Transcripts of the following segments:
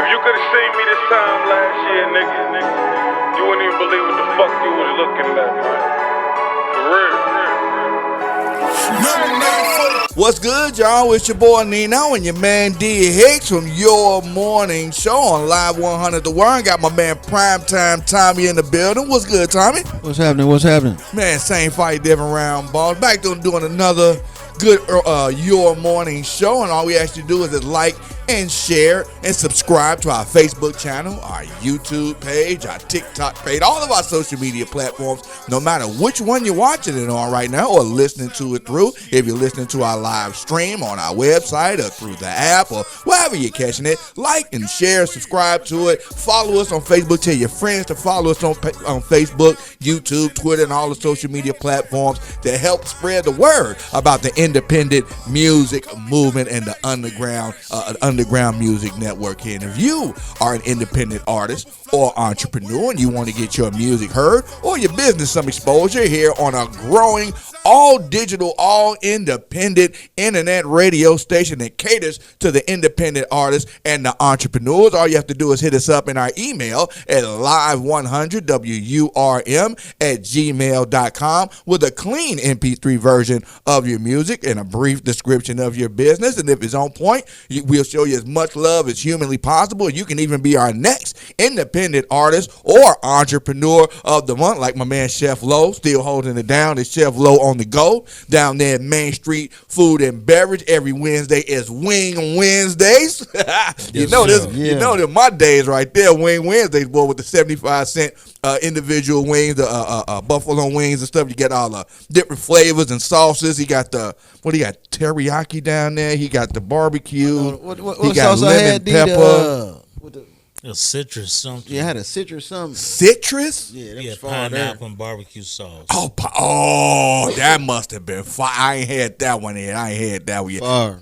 If you could have seen me this time last year, nigga, you wouldn't even believe what the fuck you was looking at, man. For real. What's good, y'all? It's your boy Nino and your man D Hicks from Your Morning Show on Live 100 The Word. Got my man Primetime Tommy in the building. What's good, Tommy? What's happening? Man, same fight, different round, boss. Back to doing another good Your Morning Show, and all we ask you to do is like and share and subscribe to our Facebook channel, our YouTube page, our TikTok page, all of our social media platforms, no matter which one you're watching it on right now or listening to it through. If you're listening to our live stream on our website or through the app or wherever you're catching it, like and share, subscribe to it, follow us on Facebook, tell your friends to follow us on Facebook, YouTube, Twitter, and all the social media platforms to help spread the word about the independent music movement and the underground music network here. And if you are an independent artist or entrepreneur and you want to get your music heard or your business some exposure here on a growing all digital, all independent internet radio station that caters to the independent artists and the entrepreneurs, all you have to do is hit us up in our email at live100WURM@gmail.com with a clean MP3 version of your music and a brief description of your business. And if it's on point, we'll show you as much love as humanly possible. You can even be our next independent artist or entrepreneur of the month, like my man Chef Low, still holding it down. It's Chef Low on the go down there at Main Street Food and Beverage. Every Wednesday is Wing Wednesdays. You know that my days right there, Wing Wednesdays, boy, with the 75-cent individual wings, the buffalo wings and stuff. You get all the different flavors and sauces. He got teriyaki down there. He got the barbecue. He got lemon pepper. A citrus something. Yeah, I had a citrus something. Citrus? Yeah, pineapple and barbecue sauce. Oh, that must have been fire. I ain't had that one yet.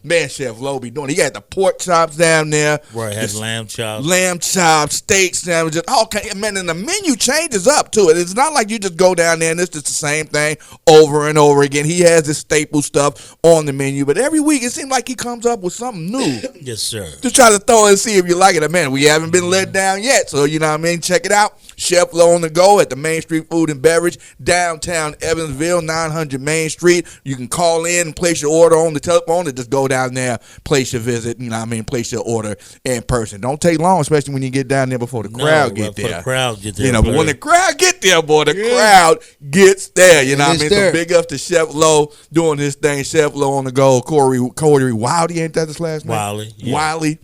Man, Chef Low be doing it. He got the pork chops down there. Right, has lamb chops. Lamb chops, steak sandwiches. Okay, man, and the menu changes up to it. It's not like you just go down there and it's just the same thing over and over again. He has his staple stuff on the menu, but every week it seems like he comes up with something new. Yes, sir. To try to throw and see if you like it. And man, we haven't been let down yet, so you know what I mean. Check it out. Chef Low on the go at the Main Street Food and Beverage, downtown Evansville, 900 Main Street. You can call in and place your order on the telephone, or just go down there, place your visit. You know what I mean. Place your order in person. Don't take long, especially when you get down there before the crowd get there. The crowd get there. You know, but when the crowd get there, boy, the crowd gets there. You know what I mean. So big ups to Chef Low doing his thing. Chef Low on the go. Corey Wildy, ain't that his last name? Wiley. Yeah. Wiley.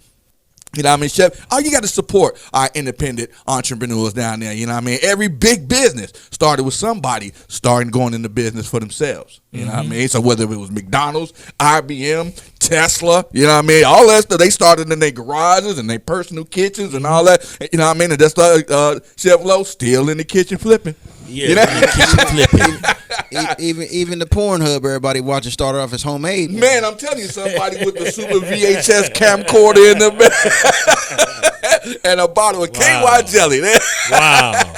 You know what I mean, Chef? Oh, you got to support our independent entrepreneurs down there. You know what I mean? Every big business started with somebody starting going into business for themselves. You know what I mean? So whether it was McDonald's, IBM, Tesla, you know what I mean? All that stuff, they started in their garages and their personal kitchens and all that. You know what I mean? And that's Chef Low still in the kitchen flipping. Yeah, you know? Even the Pornhub everybody watching started off as homemade. Man, I'm telling you, somebody with the super VHS camcorder in the back and a bottle of KY jelly. Wow.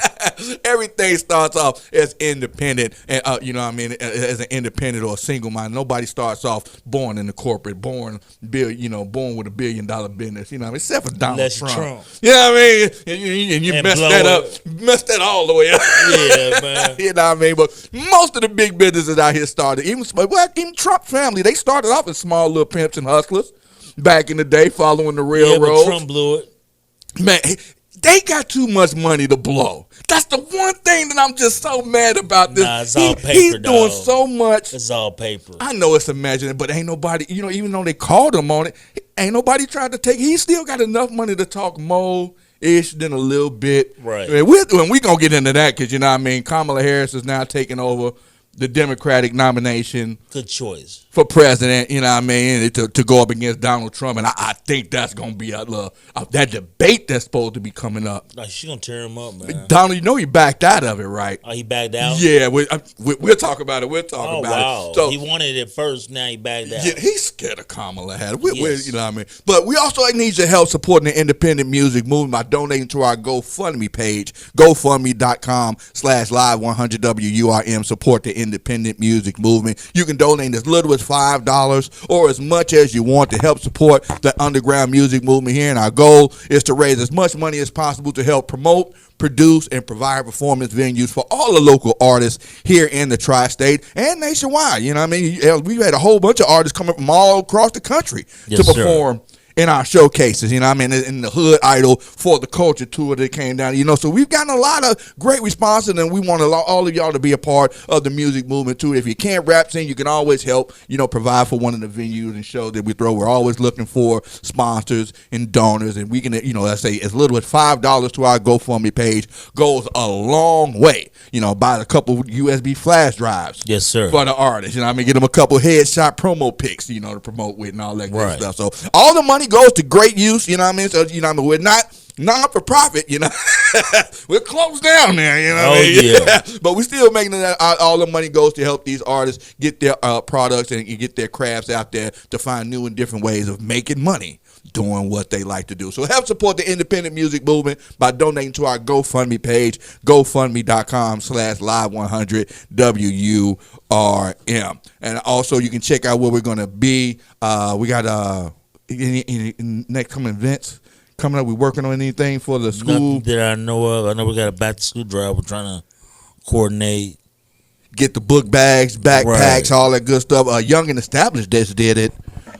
Everything starts off as independent, and you know what I mean, as an independent or a single mind. Nobody starts off born in the corporate, born with $1 billion business. You know what I mean, except for Donald Trump. You know what I mean? And you messed that up, messed that all the way up. Yeah, man. You know what I mean? But most of the big businesses out here started, even Trump family, they started off as small little pimps and hustlers back in the day, following the railroad. Yeah, but Trump blew it. Man, they got too much money to blow. That's the one thing that I'm just so mad about this. Nah, it's all paper, he's doing so much. It's all paper. I know it's imaginary, but ain't nobody, even though they called him on it, ain't nobody tried to take. He still got enough money to talk more-ish than a little bit. Right. I mean, we're going to get into that because, you know what I mean, Kamala Harris is now taking over the Democratic nomination. Good choice. For president, you know what I mean, to go up against Donald Trump. And I think that's going to be that debate that's supposed to be coming up. Like, she's going to tear him up, man. Donald, you know he backed out of it, right? Oh, he backed out? Yeah, we'll talk about it. We'll talk about wow. it. So, he wanted it first, now he backed out. Yeah, he's scared of Kamala Harris. Yes. You know what I mean? But we also need your help supporting the independent music movement by donating to our GoFundMe page, GoFundMe.com/live100WURM. Support the independent music movement. You can donate as little as as $5 or as much as you want to help support the underground music movement here. And our goal is to raise as much money as possible to help promote, produce, and provide performance venues for all the local artists here in the tri-state and nationwide. You know what I mean? We've had a whole bunch of artists coming from all across the country to perform in our showcases, you know what I mean, in the Hood Idol for the Culture Tour that came down, you know. So we've gotten a lot of great responses, and we want all of y'all to be a part of the music movement too. If you can't rap sing, you can always help, you know, provide for one of the venues and shows that we throw. We're always looking for sponsors and donors, and we can, you know, let's say as little as $5 to our GoFundMe page goes a long way. You know, buy a couple USB flash drives. Yes, sir. For the artists, you know what I mean, get them a couple headshot promo pics, you know, to promote with and all that good stuff. So all the money goes to great use, you know what I mean? So, you know what I mean, we're not non-for-profit, you know. We're closed down there, you know what I mean? Yeah. But we're still making that all the money goes to help these artists get their products and get their crafts out there to find new and different ways of making money doing what they like to do. So help support the independent music movement by donating to our GoFundMe page, gofundme.com/live100WURM. And also you can check out where we're going to be. We got any next coming events coming up. We working on anything for the school? Nothing that I know of. I know we got a back to school drive. We're trying to coordinate. Get the book bags, backpacks, all that good stuff. Young and Established just did it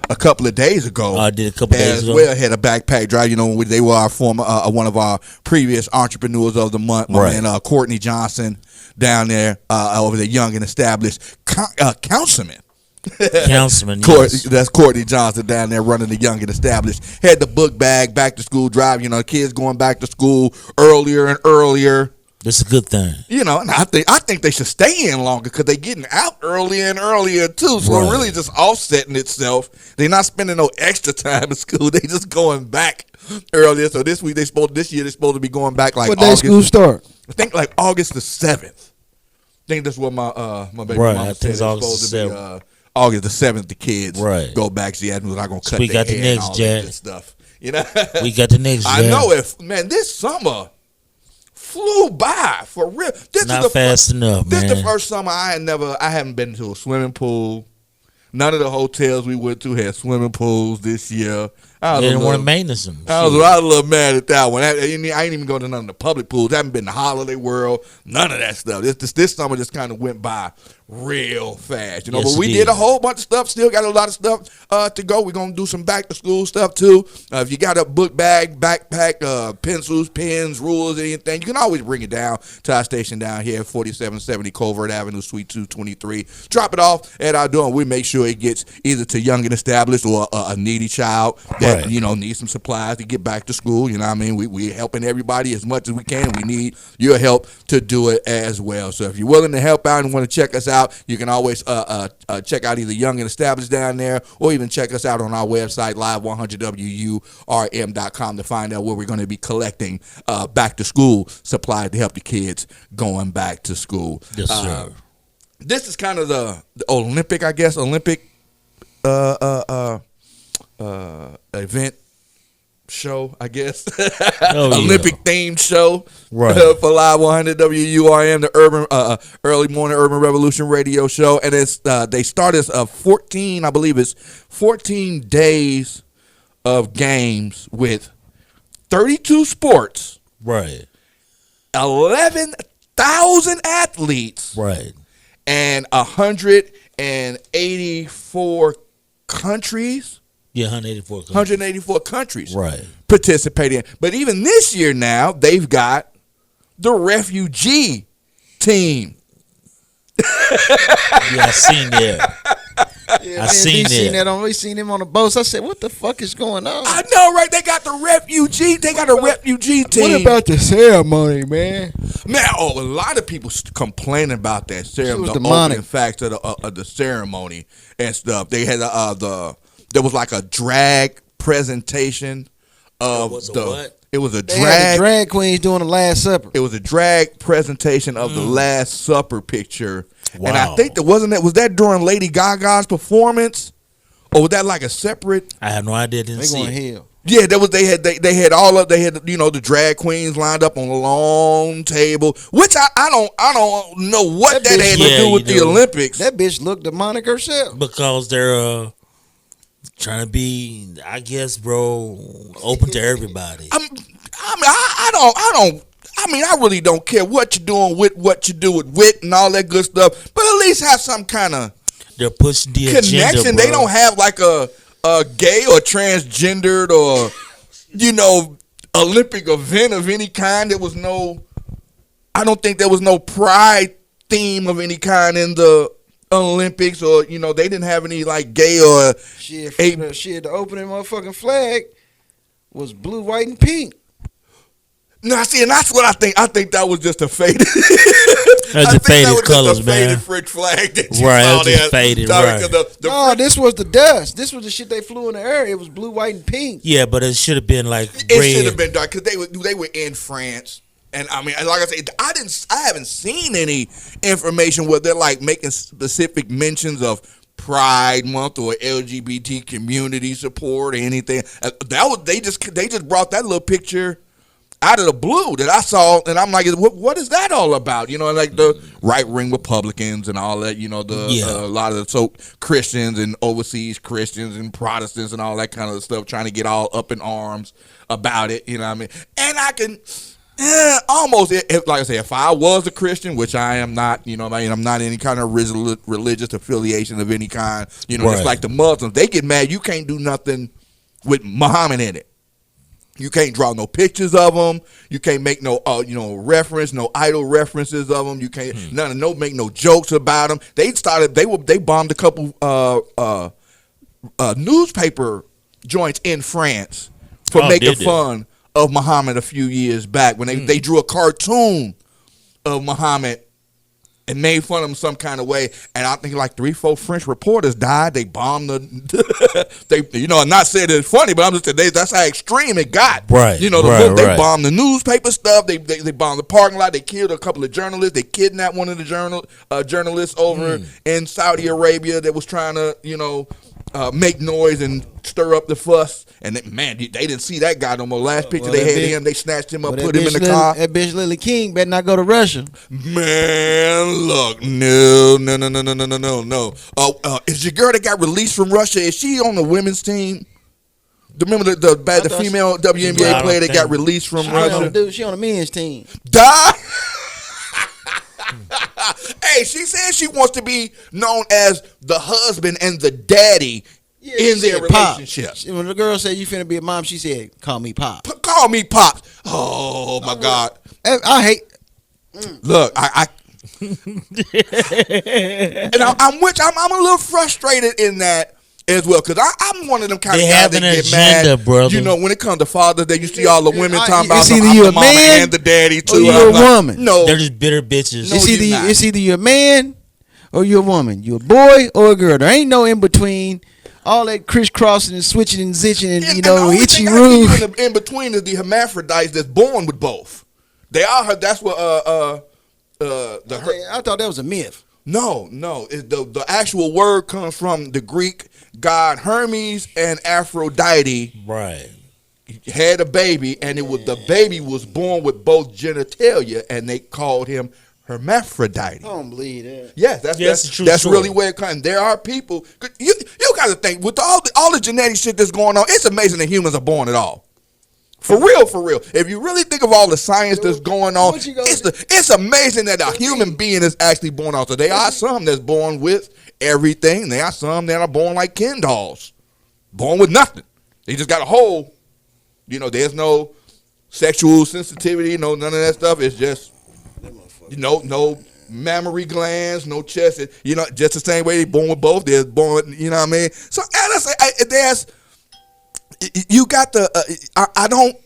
a couple of days ago. I did a couple of days ago. Well, had a backpack drive. You know, they were our former one of our previous entrepreneurs of the month. My man, Courtney Johnson down there over the Young and Established councilman. Councilman, yes. That's Courtney Johnson down there running the Young and Established. Had the book bag, back to school drive. You know, the kids going back to school earlier and earlier. That's a good thing. You know, and I think they should stay in longer because they're getting out earlier and earlier too. So it really just offsetting itself. They're not spending no extra time in school. They just going back earlier. So this year they're supposed to be going back like what day school start? I think like August the 7th. I think that's what my baby mama said. It's supposed to be August the 7th, the kids go back. She asked me, was I going to cut we their got the hair next and all Jack. that good stuff. You know? We got the next Jack. I know this summer flew by for real. This not is fast enough, man. This is the first summer I haven't been to a swimming pool. None of the hotels we went to had swimming pools this year. They didn't want to maintenance them. I was a little mad at that one. I ain't even go to none of the public pools. I haven't been to Holiday World. None of that stuff. This summer just kind of went by real fast, you know. Yes, but we did a whole bunch of stuff. Still got a lot of stuff to go. We're gonna do some back to school stuff too. If you got a book bag, backpack, pencils, pens, rulers, anything, you can always bring it down to our station down here, 4770 Covert Avenue, Suite 223. Drop it off at our door, and we make sure it gets either to Young and Established or a needy child that you know needs some supplies to get back to school. You know what I mean? We helping everybody as much as we can. We need your help to do it as well. So if you're willing to help out and want to check us out, you can always check out either Young and Established down there, or even check us out on our website, live100WURM.com, to find out where we're going to be collecting back to school supplies to help the kids going back to school. Yes, sir. This is kind of the Olympic, I guess, Olympic event show, I guess. Olympic themed show for Live 100 WURM, the urban early morning urban revolution radio show. And it's they started 14, I believe it's 14 days of games with 32 sports, 11,000 athletes, and 184 countries. Yeah, 184 countries. 184 countries participating. But even this year now, they've got the refugee team. Yeah, I seen that. I seen that. We seen him on the boats. I said, "What the fuck is going on?" I know, right? They got the refugee. They got a refugee team. What about the ceremony, man? Man, a lot of people complain about that ceremony. The opening facts of the ceremony and stuff. They had there was like a drag presentation of It was a drag queens doing the Last Supper. It was a drag presentation of the Last Supper picture. Wow. And I think was that during Lady Gaga's performance? Or was that like a separate? I have no idea. Didn't see it. Yeah, that was they had the drag queens lined up on a long table, which I don't know what that had to do with the Olympics. That bitch looked demonic herself because they're trying to be, I guess, bro, open to everybody. I really don't care what you're doing with what you do with wit and all that good stuff, but at least have some kind of they're pushing the connection. Agenda, bro. They don't have like a gay or transgendered or Olympic event of any kind. I don't think there was no pride theme of any kind in the Olympics, or they didn't have any like gay or the opening motherfucking flag was blue, white, and pink. No, see, and that's what I think. I think that was just a faded. That's the faded colors, man. Faded French flag that you right, saw it just faded. Right. This was the dust. This was the shit they flew in the air. It was blue, white, and pink. Yeah, but it should have been like red. It should have been dark because they were in France, and I mean, like I said, I haven't seen any information where they're like making specific mentions of Pride Month or LGBT community support or anything. They just brought that little picture out of the blue that I saw, and I'm like, what is that all about? Like the right-wing Republicans and all that, a lot of the Christians and overseas Christians and Protestants and all that kind of stuff trying to get all up in arms about it, And I can almost, like I say, if I was a Christian, which I am not, I'm not any kind of religious affiliation of any kind, Just like the Muslims, they get mad, you can't do nothing with Muhammad in it. You can't draw no pictures of them. You can't make no, reference, no idol references of them. You can't make no jokes about them. They bombed a couple newspaper joints in France for making fun of Muhammad a few years back when they drew a cartoon of Muhammad and made fun of him some kind of way, and I think like 3-4 French reporters died. They bombed I'm not saying it's funny, but I'm just saying that's how extreme it got. Right. They bombed the newspaper stuff. They bombed the parking lot. They killed a couple of journalists. They kidnapped one of the journalists over in Saudi Arabia that was trying to make noise and stir up the fuss. And they didn't see that guy no more. Last picture they had him, they snatched him up, put him in the car. That bitch Lily King better not go to Russia. Man, look, no. Is your girl that got released from Russia, is she on the women's team? Remember the female WNBA player that got released from Russia? She on the men's team. Die. Hey, she said she wants to be known as the husband and the daddy in their relationship. When the girl said you finna be a mom, she said, "Call me Pop." Call me Pop. Oh my God. I hate. Look, I and I'm a little frustrated in that as well, because I'm one of them kind of guys that get mad, brother. When it comes to Father's Day, you see all the women talking about it's either you a mama man and the daddy too. Or you a woman. No, they're just bitter bitches. It's either you're a man or you're a woman. You're a boy or a girl. There ain't no in between. All that crisscrossing and switching and zitching and itchy roof. In between is the hermaphrodites that's born with both. They are. That's what I thought that was a myth. No. The actual word comes from the Greek god Hermes and Aphrodite. Right. Had a baby, and the baby was born with both genitalia, and they called him hermaphrodite. I don't believe that. Yes, that's really where it comes. There are people. You got to think with all the genetic shit that's going on. It's amazing that humans are born at all. For real. If you really think of all the science that's going on, it's amazing that a human being is actually born out. So there are some that's born with everything. There are some that are born like Ken dolls, born with nothing. They just got a hole. There's no sexual sensitivity, none of that stuff. It's just no mammary glands, no chest. Just the same way they born with both. They're born, you know what I mean? So you got I don't,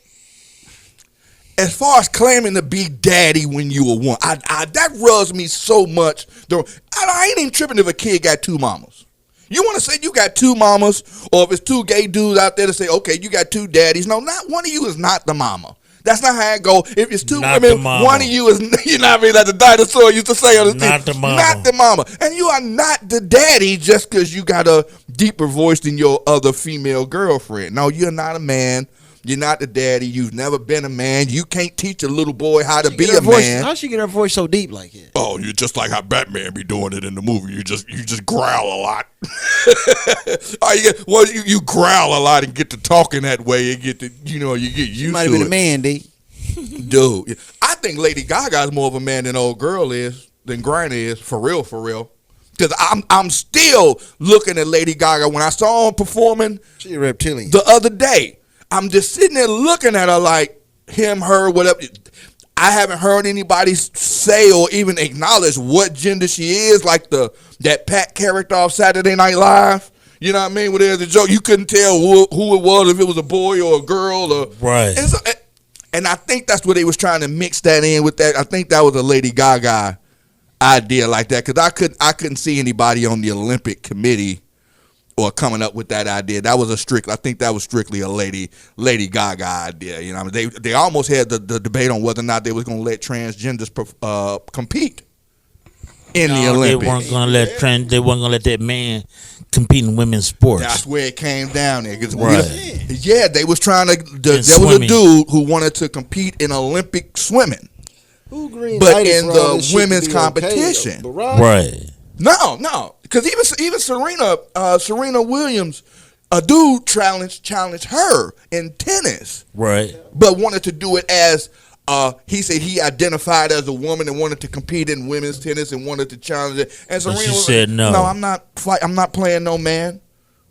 as far as claiming to be daddy when you were one, that rubs me so much. I ain't even tripping if a kid got two mamas. You want to say you got two mamas, or if it's two gay dudes out there to say, okay, you got two daddies. No, not one of you is not the mama. That's not how it go. If it's two Not women, the mama. one of you is, you know what I mean, like the dinosaur used to say on the Not thing. the mama. Not the mama. And you are not the daddy just because you got a deeper voice than your other female girlfriend. No, you're not a man. You're not the daddy. You've never been a man. You can't teach a little boy how to be a man. How'd she get her voice so deep like that? Oh, you're just like how Batman be doing it in the movie. You just growl a lot. You growl a lot and get to talking that way and get to, you get used to it. Might have been a man, D. Dude, I think Lady Gaga's more of a man than old girl is, than Griner is, for real. Because I'm still looking at Lady Gaga. When I saw her performing She a reptilian. the other day, I'm just sitting there looking at her like him, her, whatever. I haven't heard anybody say or even acknowledge what gender she is, like that Pat character off Saturday Night Live. You know what I mean? Where there's a joke, you couldn't tell who it was, if it was a boy or a girl. Right. And I think that's what they was trying to mix that in with that. I think that was a Lady Gaga idea like that, because I couldn't see anybody on the Olympic committee or coming up with that idea. I think that was strictly a Lady Gaga idea. You know, I mean, they almost had the debate on whether or not they was going to let transgenders compete in the Olympics. They weren't going to let that man compete in women's sports. That's where it came down there. Right. Yeah, they was trying to. There was swimming. a dude who wanted to compete in Olympic swimming, Who green but lighted in for all the this shit to women's be competition. Okay? Barrage? Right. No, because even Serena Williams, a dude challenged her in tennis, Right. but wanted to do it as he said he identified as a woman and wanted to compete in women's tennis and wanted to challenge it. And Serena she was said no. No, I'm not playing no man.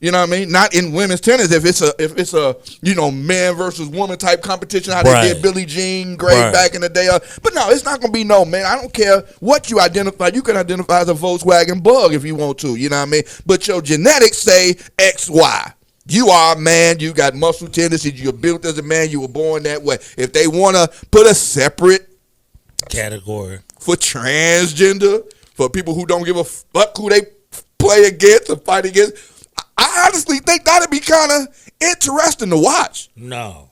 You know what I mean? Not in women's tennis. If it's a man versus woman type competition, how they did Billie Jean Grace back in the day. But no, it's not gonna be no man. I don't care what you identify. You can identify as a Volkswagen Bug if you want to. You know what I mean? But your genetics say X, Y. You are a man. You got muscle tendencies. You're built as a man. You were born that way. If they want to put a separate category for transgender, for people who don't give a fuck who they play against or fight against, I honestly think that'd be kind of interesting to watch. No.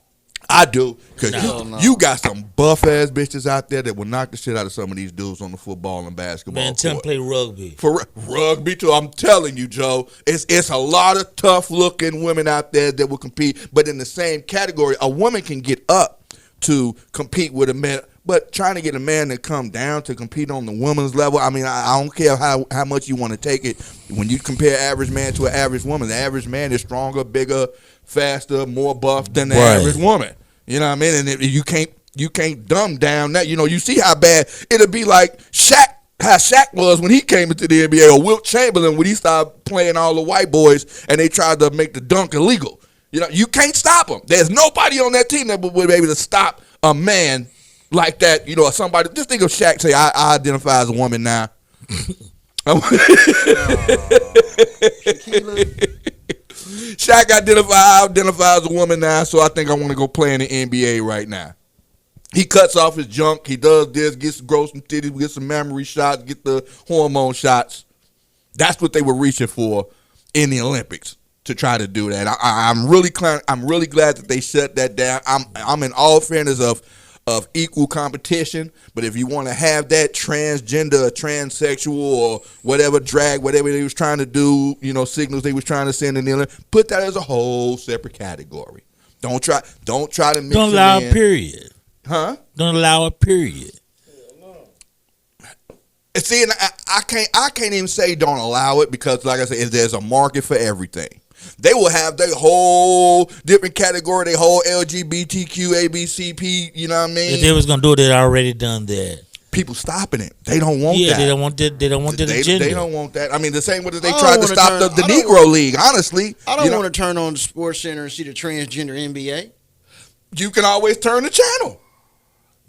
I do. Because No. you got some buff-ass bitches out there that will knock the shit out of some of these dudes on the football and basketball Man, tell him court. play rugby. For rugby, too. I'm telling you, Joe, it's a lot of tough-looking women out there that will compete. But in the same category, a woman can get up to compete with a man. But trying to get a man to come down to compete on the woman's level, I mean, I don't care how much you want to take it. When you compare average man to an average woman, the average man is stronger, bigger, faster, more buff than the average woman. You know what I mean? And you can't dumb down that. You see how bad it'll be like how Shaq was when he came into the NBA, or Wilt Chamberlain when he started playing all the white boys and they tried to make the dunk illegal. You can't stop them. There's nobody on that team that would be able to stop a man like that. Somebody, just think of Shaq say, I identify as a woman now. Shaq identify as a woman now, so I think I want to go play in the NBA right now. He cuts off his junk. He does this, grows some titties, get some memory shots, get the hormone shots. That's what they were reaching for in the Olympics, to try to do that. I'm really glad that they shut that down. I'm in all fairness of equal competition, but if you want to have that transgender, transsexual, or whatever drag, whatever they was trying to do, signals they was trying to send in the Olympics, put that as a whole separate category. Don't try to mix. Don't allow a period. Huh? Don't allow a period. See, and I can't even say don't allow it, because, like I said, there's a market for everything. They will have their whole different category, their whole LGBTQ, ABCP, you know what I mean? If they was gonna do it, they'd already done that. People stopping it. They don't want that. Yeah, they don't want that. They don't want that agenda. They don't want that. I mean, the same way that they I don't tried to wanna stop turn- the I don't- Negro League, honestly. I don't want to turn on the Sports Center and see the transgender NBA. You can always turn the channel.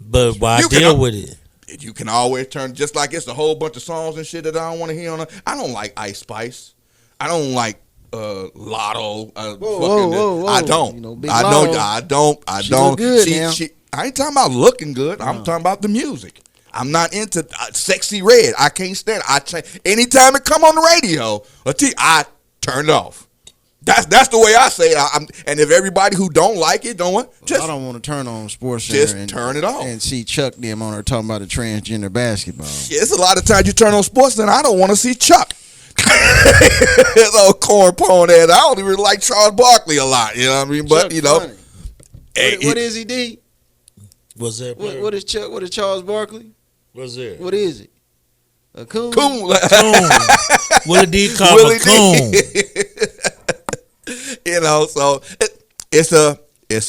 But why You can- deal with it? You can always turn, just like it's a whole bunch of songs and shit that I don't want to hear on. I don't like Ice Spice. I don't like Lotto. Whoa. I don't. Big I Lotto. don't. I don't. I She don't. look good now. I ain't talking about looking good. I'm talking about the music. I'm not into Sexy Red. I can't stand it. Anytime it come on the radio, I turn it off. That's the way I say it. And if everybody who don't like it, I don't want to turn on Sports Center just and turn it off and see Chuck them on there talking about the transgender basketball. It's a lot of times you turn on Sports Center, I don't want to see Chuck. His old corn pone ass. I don't even like Charles Barkley a lot. You know what I mean? But Chuck funny. What is he, D? What's that? What is Chuck? What is Charles Barkley? What's that? What is it? A coon? Coon. Willie D called him a coon. You know, so it's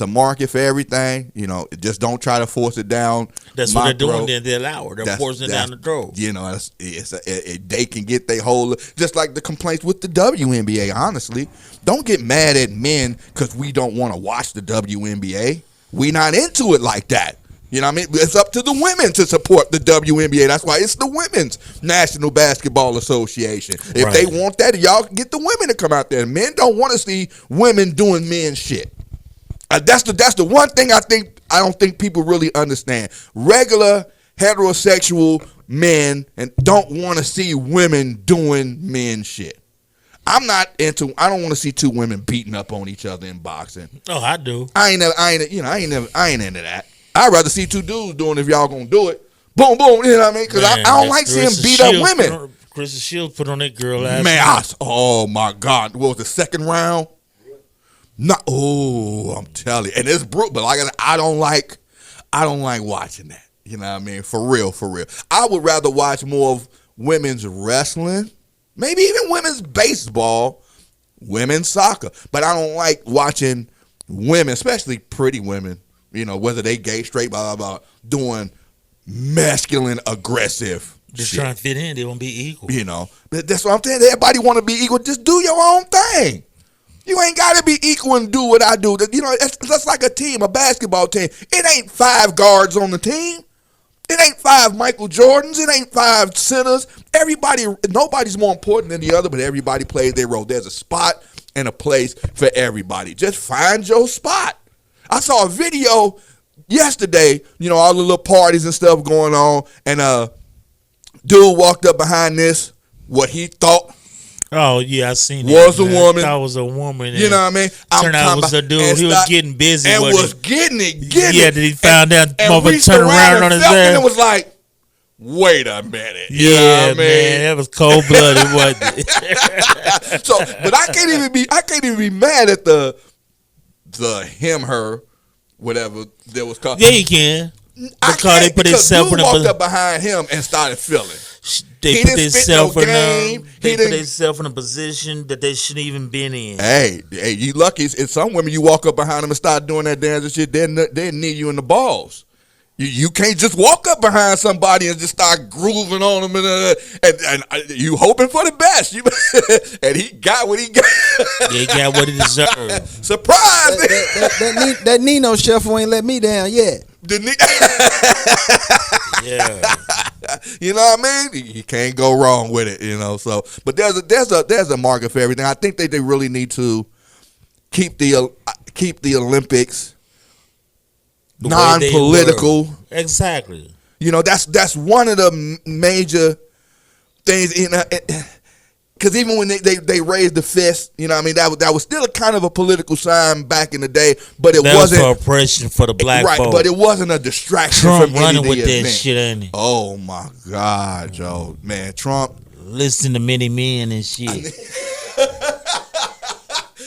a market for everything. You know, just don't try to force it down. That's what they're doing. Then they allow it. They're forcing it down the throat. You know, they can get their whole, just like the complaints with the WNBA. Honestly, don't get mad at men because we don't want to watch the WNBA. We not into it like that. You know what I mean? It's up to the women to support the WNBA. That's why it's the Women's National Basketball Association. If they want that, y'all can get the women to come out there. Men don't want to see women doing men shit. That's the one thing I don't think people really understand. Regular heterosexual men and don't want to see women doing men shit. I don't want to see two women beating up on each other in boxing. Oh, I do. I ain't into that. I'd rather see two dudes doing it if y'all gonna do it. Boom, boom, you know what I mean? Because I don't like seeing beat up women. Kristen Shields put on that girl last night. Oh my God. What was the second round? I'm telling you. And it's brutal, but like I don't like watching that. You know what I mean? For real. I would rather watch more of women's wrestling, maybe even women's baseball, women's soccer. But I don't like watching women, especially pretty women, you know, whether they gay, straight, blah, blah, blah, doing masculine, aggressive just shit. trying to fit in. They want to be equal. You know, but that's what I'm saying. Everybody want to be equal. Just do your own thing. You ain't got to be equal and do what I do. You know, that's like a team, a basketball team. It ain't 5 guards on the team. It ain't 5 Michael Jordans. It ain't 5 centers. Nobody's more important than the other, but everybody plays their role. There's a spot and a place for everybody. Just find your spot. I saw a video yesterday, you know, all the little parties and stuff going on, and dude walked up behind this, what he thought Oh yeah, I seen that. Was a woman. That was a woman. You know what I mean? Turned out it was a dude. He was getting busy. And was getting it. Yeah, he found out. And turned around on his ass. And it was like, wait a minute. You know what I mean? Man, that was cold blooded, wasn't it? So, but I can't even be mad at the him, her, whatever that was called. Yeah, you can. Because they put himself in a walked up behind him and started feeling. They put themselves in a position that they shouldn't even been in. Hey, you lucky. It's some women you walk up behind them and start doing that dance and shit, they knee you in the balls. You can't just walk up behind somebody and just start grooving on them and you hoping for the best. And he got what he got. He got what he deserved. Surprise! That Nino shuffle ain't let me down yet. Yeah. You know what I mean? You can't go wrong with it, you know. So, but there's a market for everything. I think they really need to keep the Olympics non-political. Exactly. You know, that's one of the major things. You know, because even when they raised the fist, you know what I mean, that was still a kind of a political sign back in the day, but it wasn't for oppression for the black right, folk. but it wasn't a distraction Trump from running with event. that shit, ain't he? Oh my God, Joe, man, Trump. Listen to many men and shit.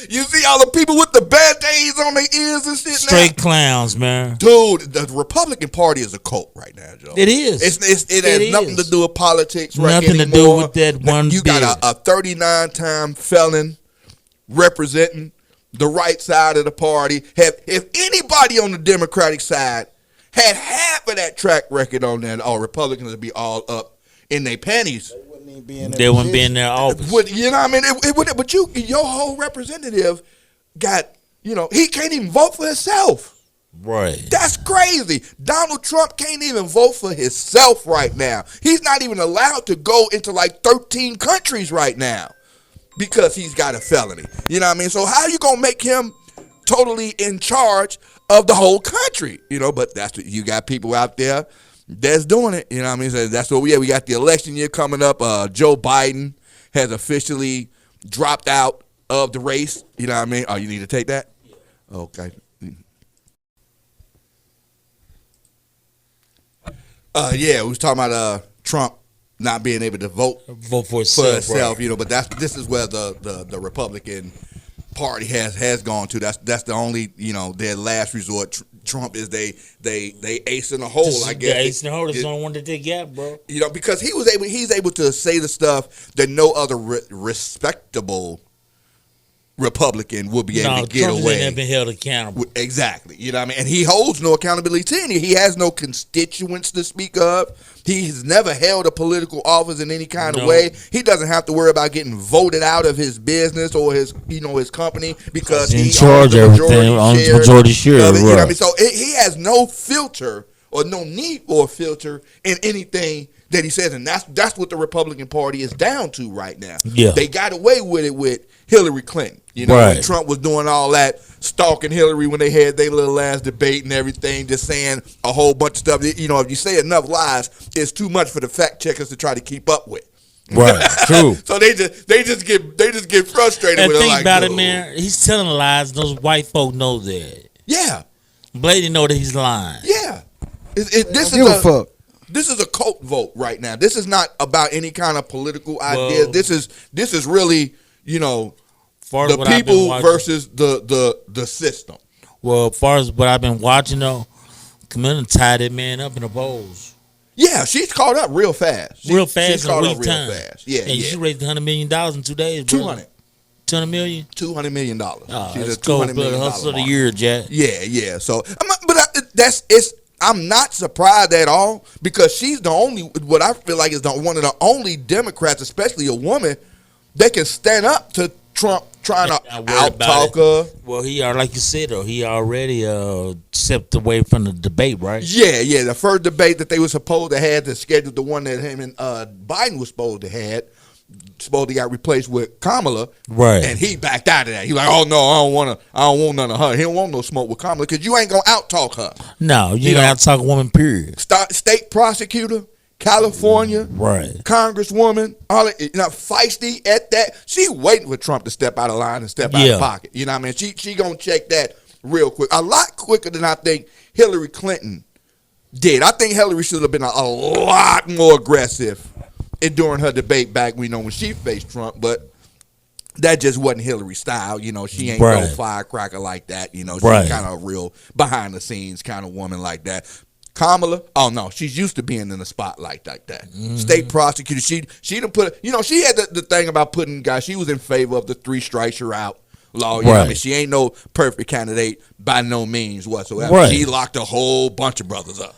You see all the people with the band-aids on their ears and shit. Straight clowns, man. Dude, the Republican Party is a cult right now, Joe. It is. It has nothing to do with politics right nothing anymore. to do with that one. You got a 39-time felon representing the right side of the party. If anybody on the Democratic side had half of that track record on there, all Republicans would be all up in their panties. They wouldn't be in their office. You know what I mean? It would, but your whole representative got, you know, he can't even vote for himself. Right. That's crazy. Donald Trump can't even vote for himself right now. He's not even allowed to go into like 13 countries right now because he's got a felony. You know what I mean? So how are you going to make him totally in charge of the whole country? You know, but that's what you got people out there that's doing it. You know what I mean? So that's what we got the election year coming up. Joe Biden has officially dropped out of the race. You know what I mean? Oh, you need to take that? Okay. Yeah, we was talking about Trump not being able to vote for itself, right. you know. But this is where the Republican Party has gone to. That's the only, you know, their last resort. Trump is they ace in the hole. I guess the ace in the hole is the only one that they got, bro. You know, because he's able to say the stuff that no other respectable Republican would be able to get Trump away. Never been held accountable. Exactly. You know what I mean? And he holds no accountability to any. He has no constituents to speak of. He's never held a political office in any kind of way. He doesn't have to worry about getting voted out of his business or his company because he's in he charge of everything, owns the majority share. You know what I mean? So he has no filter or no need for a filter in anything that he says, and that's what the Republican Party is down to right now. Yeah. They got away with it with Hillary Clinton. You know, when Trump was doing all that, stalking Hillary when they had their little last debate and everything, just saying a whole bunch of stuff. You know, if you say enough lies, it's too much for the fact checkers to try to keep up with. Right, true. So they just get frustrated and with it. Think like, about it, man. He's telling lies. Those white folk know that. Yeah, Blatantly know that he's lying. Yeah, This is a cult vote right now. This is not about any kind of political idea. This is really, you know, the people versus the system. Well, as far as what I've been watching though, Camilla tied that man up in the polls. Yeah, she's caught up real fast. She's caught up real fast. Yeah, and she raised $100 million in 2 days. Bro. $200 million. $200 million. She's a $200 million hustle of the year, Jack. Yeah. So, I'm not surprised at all because she's the only, what I feel like is one of the only Democrats, especially a woman, that can stand up to Trump trying to out-talk her. Well, like you said, though, he already stepped away from the debate, right? Yeah. The first debate that they were supposed to have, scheduled the one that him and Biden was supposed to got replaced with Kamala, right? And he backed out of that. He like, oh no, I don't want none of her. He don't want no smoke with Kamala because you ain't gonna out-talk her. No, you ain't gonna out-talk a woman. Period. State prosecutor, California, right? Congresswoman, all that, feisty at that. She waiting for Trump to step out of line and step out of pocket. You know what I mean? She gonna check that real quick, a lot quicker than I think Hillary Clinton did. I think Hillary should have been a lot more aggressive during her debate back, when she faced Trump, but that just wasn't Hillary's style. You know, she ain't no firecracker like that. You know, she's kind of a real behind the scenes kind of woman like that. Kamala, oh no, she's used to being in the spotlight like that. Mm-hmm. State prosecutor, she done put, she had the thing about putting guys. She was in favor of the 3 strikes you're out law. You know what I mean? She ain't no perfect candidate by no means whatsoever. Right. She locked a whole bunch of brothers up.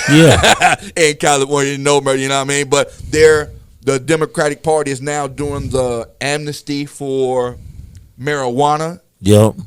Yeah, in California, you know what I mean? But the Democratic Party is now doing the amnesty for marijuana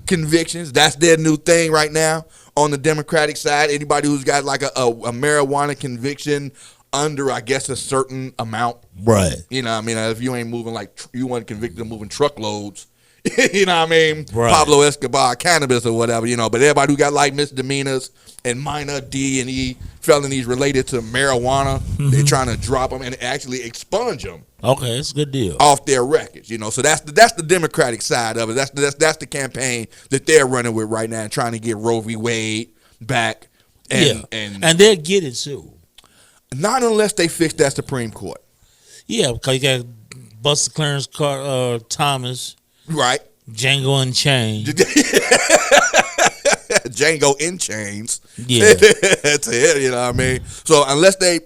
convictions. That's their new thing right now on the Democratic side. Anybody who's got like a marijuana conviction under, I guess, a certain amount, right? You know what I mean? If you ain't moving you weren't convicted of moving truckloads. You know what I mean? Right. Pablo Escobar, cannabis or whatever, but everybody who got like misdemeanors and minor D and E felonies related to marijuana, they're trying to drop them and actually expunge them. Okay, it's a good deal. Off their records, So that's the Democratic side of it. That's the campaign that they're running with right now, and trying to get Roe v. Wade back. And they'll get it too. Not unless they fix that Supreme Court. Yeah, because you got Buster Clarence Thomas. Right. Django Unchained. Django in chains. Yeah. That's it, you know what I mean? So unless they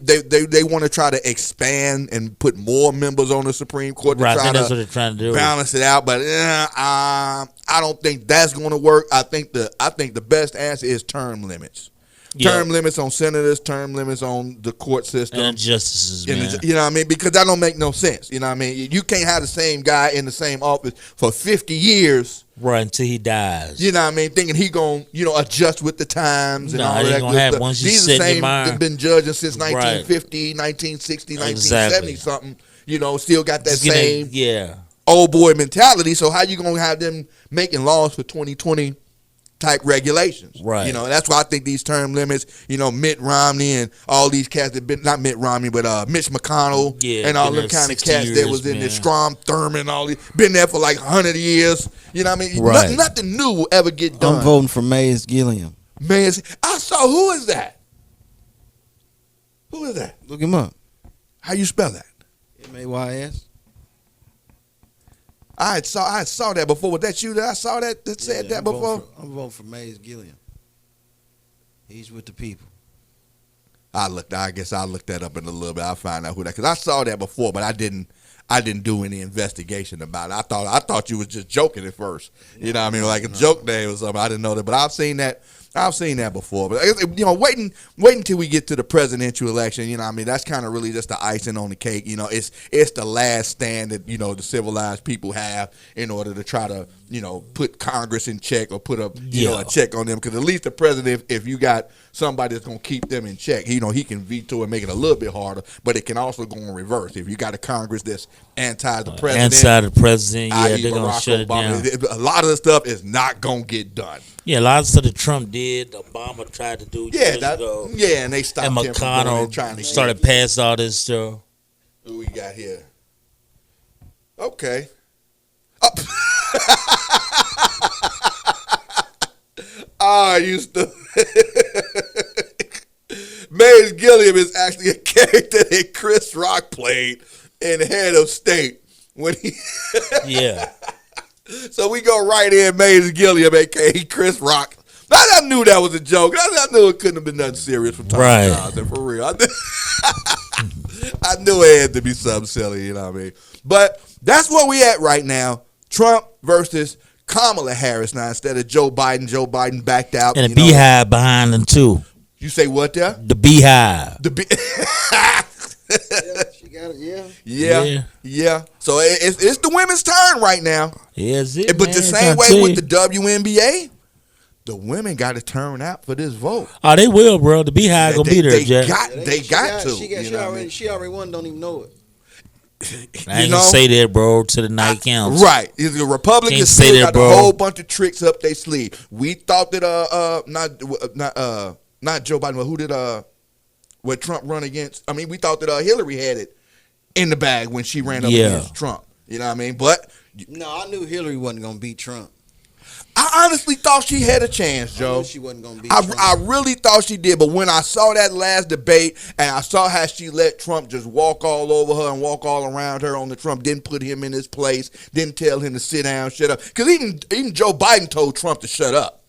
want to try to expand and put more members on the Supreme Court to try that's what they're trying to do. Balance it out, but I don't think that's going to work. I think the best answer is term limits. Term limits on senators, term limits on the court system. And justices, man. You know what I mean? Because that don't make no sense. You know what I mean? You can't have the same guy in the same office for 50 years. Right, until he dies. You know what I mean? Thinking he going to, adjust with the times and all that good stuff. Once These are the same that been judging since 1950, 1960, 1970 something. Still got that same old boy mentality. So how you going to have them making laws for 2020 type regulations. Right. You know, and that's why I think these term limits, you know, Mitt Romney and all these cats that been, not Mitt Romney, but Mitch McConnell and all them kind of cats that was in there, Strom Thurmond and all these, been there for like 100 years. You know what I mean? Right. Nothing new will ever get done. I'm voting for Mays Gilliam. Man, I saw, who is that? Who is that? Look him up. How you spell that? MAYS. I saw that before. Was that you that I saw that said that before? I'm voting for Mays Gilliam. He's with the people. I guess I'll look that up in a little bit. I'll find out who that, because I saw that before, but I didn't do any investigation about it. I thought you was just joking at first. You know what I mean? Like a joke name or something. I didn't know that, but I've seen that before. But, you know, waiting until we get to the presidential election, you know what I mean? That's kind of really just the icing on the cake. You know, it's the last stand that, you know, the civilized people have in order to try to, you know, put Congress in check or put a check on them. Because at least the president, if you got somebody that's going to keep them in check, you know, he can veto and make it a little bit harder, but it can also go in reverse. If you got a Congress that's anti the president, they're going to shut it down. A lot of the stuff is not going to get done. Yeah, a lot of stuff that Trump did, Obama tried to do years ago. Yeah, and they stopped and him from McConnell trying to started passing all this stuff. Who we got here? Okay. Oh. I used to. Mays Gilliam is actually a character that Chris Rock played in Head of State when he. Yeah. So we go right in, Mays Gilliam, a.k.a. Chris Rock. I knew that was a joke. I knew it couldn't have been nothing serious from Tommy Johnson, for real. I knew it had to be something silly, you know what I mean? But that's where we at right now. Trump versus Kamala Harris now instead of Joe Biden. Joe Biden backed out. And the beehive behind them, too. You say what there? The beehive. She got it, yeah. So it's the women's turn right now. Yes, it. But the same way with the WNBA, the women got to turn out for this vote. Oh, they will, bro. The beehive gonna be there, Jack. They got to. She already won. Don't even know it. I ain't gonna say that, bro, to the night counts. Right. The Republicans still got a whole bunch of tricks up their sleeve. We thought that not Joe Biden, but who did what Trump run against? I mean, we thought that Hillary had it in the bag when she ran up against Trump. You know what I mean? But no, I knew Hillary wasn't gonna beat Trump. I honestly thought she had a chance, Joe. I knew she wasn't gonna beat Trump. I really thought she did, but when I saw that last debate and I saw how she let Trump just walk all over her and walk all around her on the Trump, didn't put him in his place, didn't tell him to sit down, shut up. Because even Joe Biden told Trump to shut up,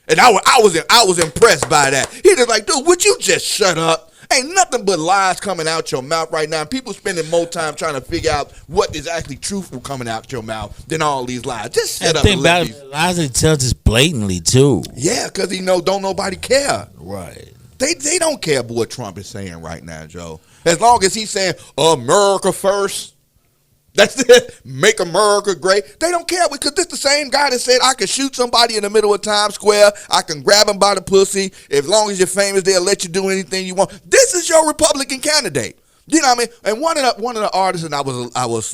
and I was impressed by that. He was like, dude, would you just shut up? Ain't nothing but lies coming out your mouth right now. People spending more time trying to figure out what is actually truthful coming out your mouth than all these lies. Just shut up. Think about it, lies they tell just blatantly too. Yeah, because don't nobody care. Right. They don't care what Trump is saying right now, Joe. As long as he's saying America first. That's it. Make America great. They don't care because this the same guy that said I can shoot somebody in the middle of Times Square. I can grab him by the pussy. As long as you're famous, they'll let you do anything you want. This is your Republican candidate. You know what I mean? And one of the artists, and I was,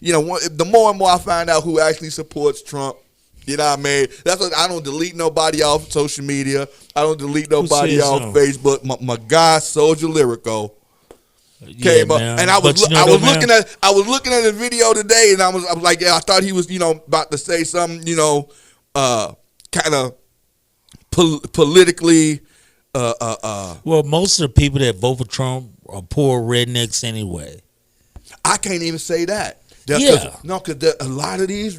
you know, the more and more I find out who actually supports Trump. You know what I mean? That's what I don't delete nobody off social media. I don't delete nobody off Facebook. My guy Soldier Lyrical. Came up, and I was looking at the video today, and I was like, yeah, I thought he was, you know, about to say something, you know, kind of politically. Well, most of the people that vote for Trump are poor rednecks anyway. I can't even say that. Yeah. Because a lot of these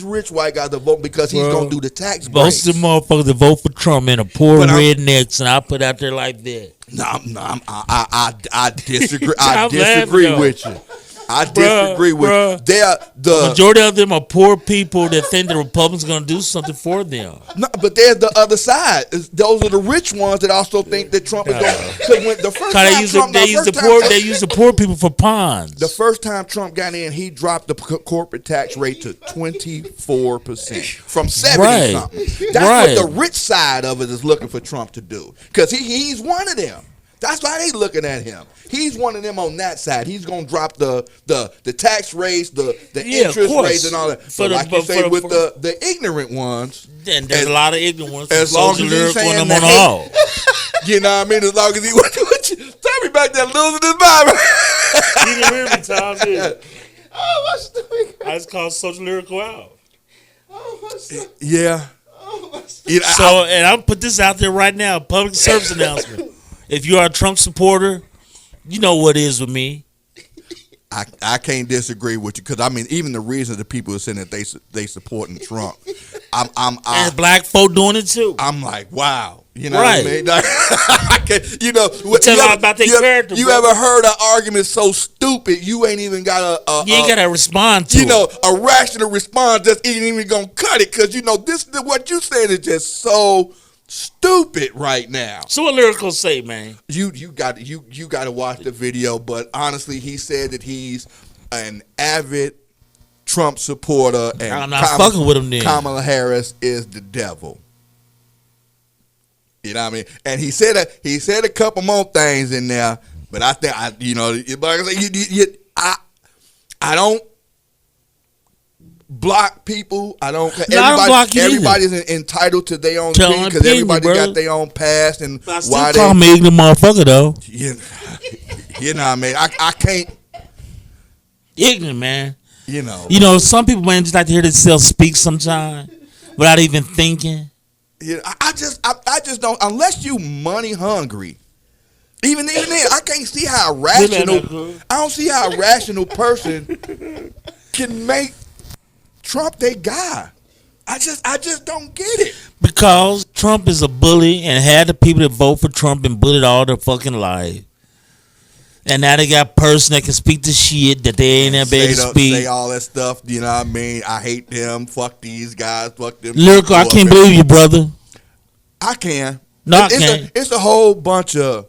rich white guys that vote because he's gonna do the tax breaks. Most of the motherfuckers that vote for Trump and are poor rednecks, and I put out there like that. I disagree. I disagree with you. I disagree with you. The majority of them are poor people that think the Republicans are going to do something for them. No, but there's the other side. Those are the rich ones that also think that Trump is going to. The first time they use the poor people for pawns. The first time Trump got in, he dropped the corporate tax rate to 24% from 70 something. That's what the rich side of it is looking for Trump to do, because he's one of them. That's why they looking at him. He's one of them on that side. He's gonna drop the tax rates, the interest rates, and all that. But like you say, with the ignorant ones, then there's a lot of ignorant ones. As long as he's saying that, all. You know what I mean? As long as he went to tell me back there losing his mind. You didn't hear me, Tom, did you? Oh, my stomach. I just called Social Lyrical out. Oh, my stomach. Yeah. Oh, my stomach. You know, So, and I'll put this out there right now, public service announcement. If you are a Trump supporter, you know what it is with me. I can't disagree with you because I mean even the reason that people are saying that they supporting Trump, and black folk doing it too. I'm like, wow, you know right. what I mean? Like, I can't, you know, about their character. You ever heard an argument so stupid you ain't even got you ain't gotta respond to you know a rational response that ain't even gonna cut it because you know what you saying is just so stupid right now. So what Lyrical say, man? You got to watch the video, but honestly, he said that he's an avid Trump supporter, and I'm not fucking with him. Then Kamala Harris is the devil. You know what I mean? And he said a couple more things in there, but I think like I say, I don't block people. I don't. Everybody's entitled to their own opinion because everybody got their own past and but I still call me ignorant motherfucker though. You know what I mean? I can't. Ignorant, man. You know, some people, man, just like to hear themselves speak sometimes without even thinking. Yeah, I just don't. Unless you money hungry, even then, I can't see how rational. I don't see how a rational person can make Trump their guy. I just don't get it. Because Trump is a bully and had the people that vote for Trump and bullied all their fucking life. And now they got a person that can speak the shit that they ain't ever able to speak. Say all that stuff, you know what I mean? I hate them. Fuck these guys. Fuck them. Lyrical, I can't believe you, brother. I can. No, I can't. It's a whole bunch of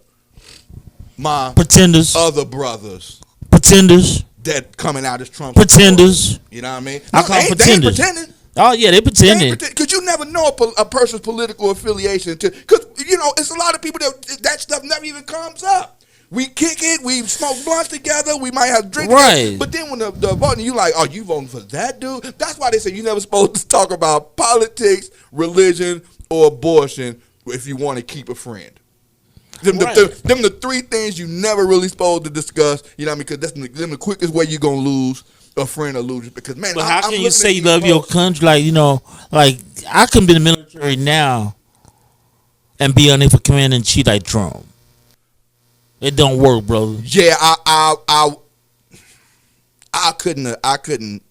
my pretenders, other brothers. Pretenders. That coming out as Trump pretenders. Supporters. You know what I mean? I call them pretenders. They ain't pretending. Oh yeah, they pretending. Because you never know a person's political affiliation. Because it's a lot of people that stuff never even comes up. We kick it, we smoke blunts together, we might have drinks. Right. But then when the voting, you like, oh, you voting for that dude? That's why they say you're never supposed to talk about politics, religion, or abortion if you want to keep a friend. Them the three things you never really supposed to discuss. You know what I mean? Because that's the quickest way you're going to lose a friend or lose it. Because, man, but how can you say you love your country? Like I can be in the military now and be under for command and cheat like Trump. It don't work, brother. Yeah, I couldn't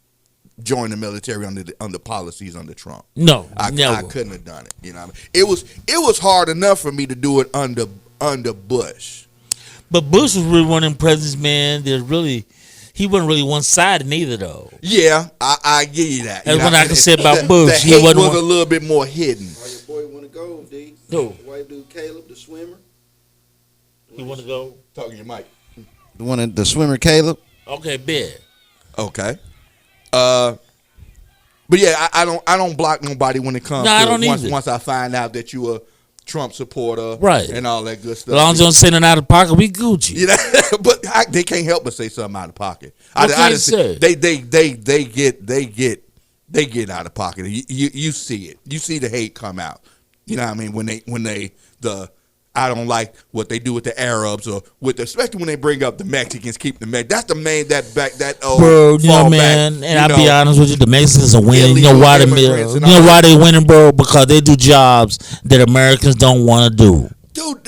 join the military under policies under Trump. No, I never. couldn't have done it. You know what I mean? It was hard enough for me to do it under Bush. But Bush was really one of them presidents, man. He wasn't really one-sided neither, though. Yeah, I give you that. That's what I can say about Bush. The hate was a little bit more hidden. Oh, your boy want to go, D. Who? The white dude Caleb, the swimmer. You want to go? Talking to your mic. The swimmer Caleb. Okay, bet. Okay. But yeah, I don't block nobody when it comes to I don't either. Once I find out that you a Trump supporter, right, and all that good stuff. As long as you don't say nothing out of pocket, we Gucci. You know? But they can't help but say something out of pocket. What can you say? They get out of pocket. You see it. You see the hate come out. You know what I mean? When they I don't like what they do with the Arabs or especially when they bring up the Mexicans, keep the Mexicans. That's the main that old bro. You know, man, and I'll be honest with you, the Mexicans are winning. You know why why they winning, bro? Because they do jobs that Americans don't want to do. Dude,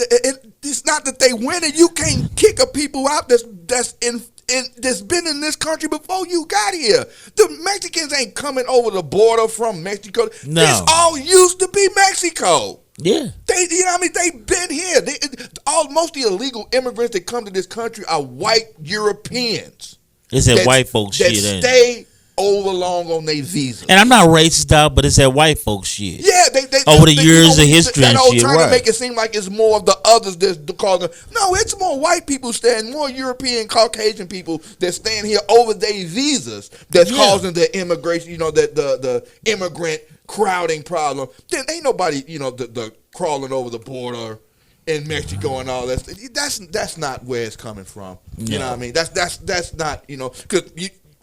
it's not that they winning. You can't kick a people out that's been in this country before you got here. The Mexicans ain't coming over the border from Mexico. No. It's all used to be Mexico. Yeah. You know what I mean? They've been here. Most of the illegal immigrants that come to this country are white Europeans. It's that white folks that shit. Stay over long on their visa. And I'm not racist out, but it's that white folks shit. Yeah, over the years of history and shit. Trying to make it seem like it's more of the others that's causing. No, it's more white people staying, more European, Caucasian people that staying here over their visas that's causing the immigration. You know, the immigrant crowding problem. Then ain't nobody, the crawling over the border in Mexico and all that. That's not where it's coming from. You know what I mean? That's not, because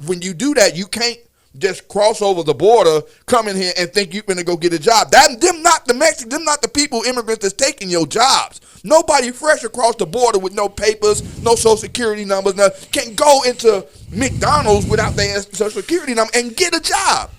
when you do that, you can't just cross over the border, come in here and think you're going to go get a job. Them not the Mexicans, them not the people, immigrants that's taking your jobs. Nobody fresh across the border with no papers, no social security numbers, can go into McDonald's without their social security number and get a job.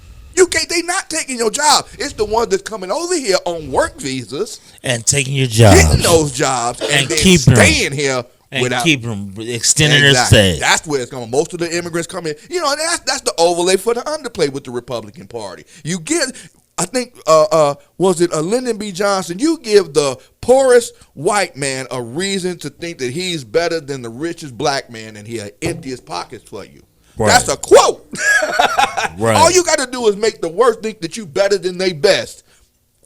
They not taking your job. It's the ones that's coming over here on work visas and taking your job, getting those jobs, and keeping staying here. And keep them extending their stay. That's where it's going. Most of the immigrants come in. That's the overlay for the underplay with the Republican Party. You get, I think, was it Lyndon B. Johnson? You give the poorest white man a reason to think that he's better than the richest black man, and he'll empty his pockets for you. Right. That's a quote. Right. All you got to do is make the worst think that you better than they best,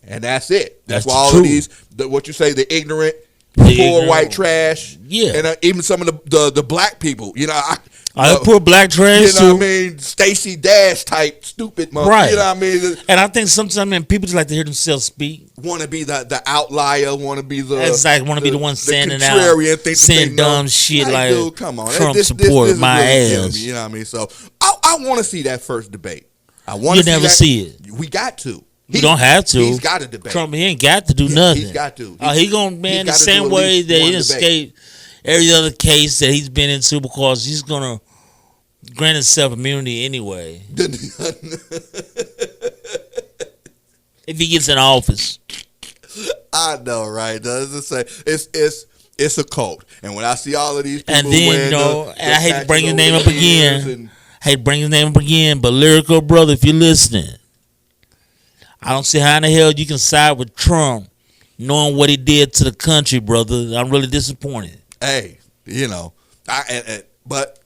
and that's it. That's why all of these, what you say, the ignorant, poor white trash, and even some of the black people, poor black trash too. You know what I mean? Stacey Dash type stupid mother. Right. You know what I mean? And I think sometimes people just like to hear themselves speak. Want to be the outlier. Want to be the be the one standing out, saying dumb shit like dude, come on, Trump support my ass. You know what I mean? So I want to see that first debate. I want to never see it. We got to. You don't have to. He's got to debate. Trump, he ain't got to do nothing. He's got to. He gonna the same way that he escaped every other case that he's been into, because he's gonna grant himself immunity anyway. If he gets in office. I know, right? It's a cult. And when I see all of these people, and then and I hate to bring his name up again. But Lyrical brother, if you're listening, I don't see how in the hell you can side with Trump, knowing what he did to the country, brother. I'm really disappointed. Hey, but